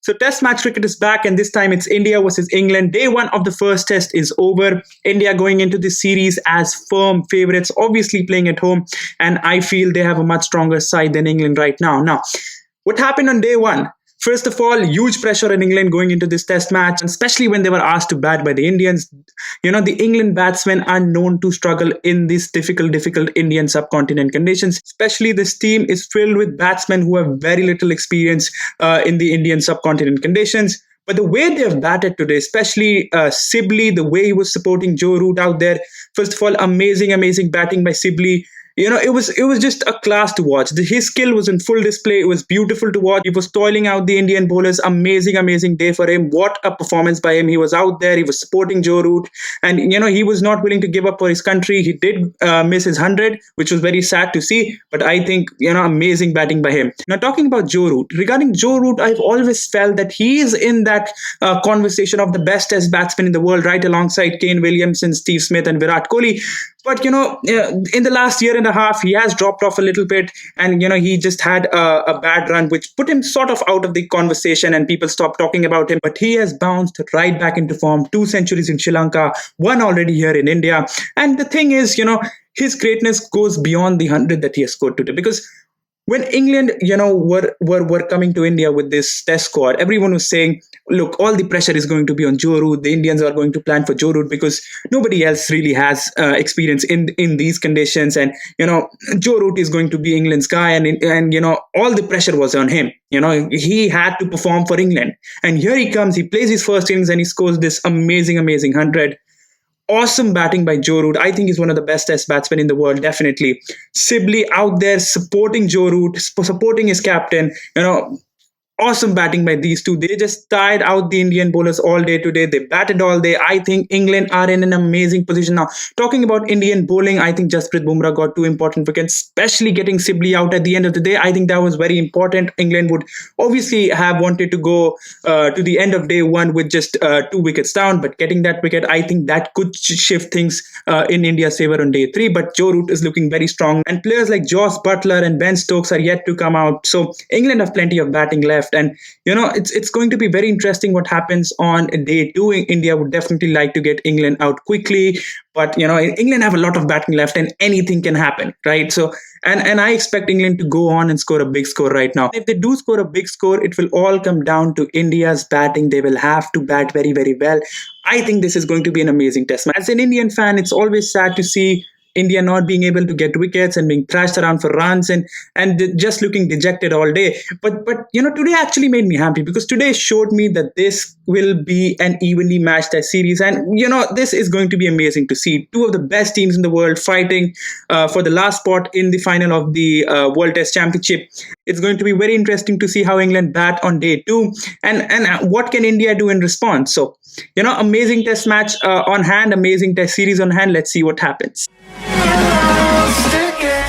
So Test match cricket is back, and this time it's India versus England. Day one of the first test is over. India going into this series as firm favorites, obviously playing at home, and I feel they have a much stronger side than England right now. Now, what happened on day one? First of all, huge pressure in England going into this test match, especially when they were asked to bat by the Indians. The England batsmen are known to struggle in these difficult Indian subcontinent conditions. Especially this team is filled with batsmen who have very little experience in the Indian subcontinent conditions. But the way they have batted today, especially Sibley, the way he was supporting Joe Root out there, first of all, amazing batting by Sibley. It was just a class to watch. His skill was in full display. It was beautiful to watch. He was toiling out the Indian bowlers. Amazing day for him. What a performance by him. He was out there. He was supporting Joe Root. And, he was not willing to give up for his country. He did miss his 100, which was very sad to see. But I think, amazing batting by him. Now, talking about Joe Root. Regarding Joe Root, I've always felt that he is in that conversation of the best test batsmen in the world, right alongside Kane Williamson, Steve Smith and Virat Kohli. But, in the last year and a half, he has dropped off a little bit. And, he just had a bad run, which put him sort of out of the conversation and people stopped talking about him. But he has bounced right back into form. 2 centuries in Sri Lanka, 1 already here in India. And the thing is, his greatness goes beyond the 100 that he has scored today. Because when England, were coming to India with this test squad, everyone was saying, look, all the pressure is going to be on Joe Root. The Indians are going to plan for Joe Root because nobody else really has experience in these conditions. And, Joe Root is going to be England's guy. And all the pressure was on him. He had to perform for England. And here he comes. He plays his first innings and he scores this amazing 100. Awesome batting by Joe Root. I think he's one of the best test batsmen in the world, definitely. Sibley out there supporting Joe Root, supporting his captain. Awesome batting by these two. They just tired out the Indian bowlers all day today. They batted all day. I think England are in an amazing position now. Talking about Indian bowling, I think Jasprit Bumrah got 2 important wickets, especially getting Sibley out at the end of the day. I think that was very important. England would obviously have wanted to go to the end of day one with just 2 wickets down, but getting that wicket, I think that could shift things in India's favour on day 3. But Joe Root is looking very strong, and players like Josh Butler and Ben Stokes are yet to come out. So England have plenty of batting left. And it's going to be very interesting what happens on day 2. India would definitely like to get England out quickly, but England have a lot of batting left and anything can happen, right? So and I expect England to go on and score a big score right now. If they do score a big score, it will all come down to India's batting. They will have to bat very well. I think this is going to be an amazing test match. As an Indian fan, it's always sad to see India not being able to get wickets and being thrashed around for runs and just looking dejected all day. But today actually made me happy because today showed me that this will be an evenly matched test series. And, this is going to be amazing to see. 2 of the best teams in the world fighting for the last spot in the final of the World Test Championship. It's going to be very interesting to see how England bat on day 2 and what can India do in response. So, amazing test match on hand, amazing test series on hand. Let's see what happens. Stick it.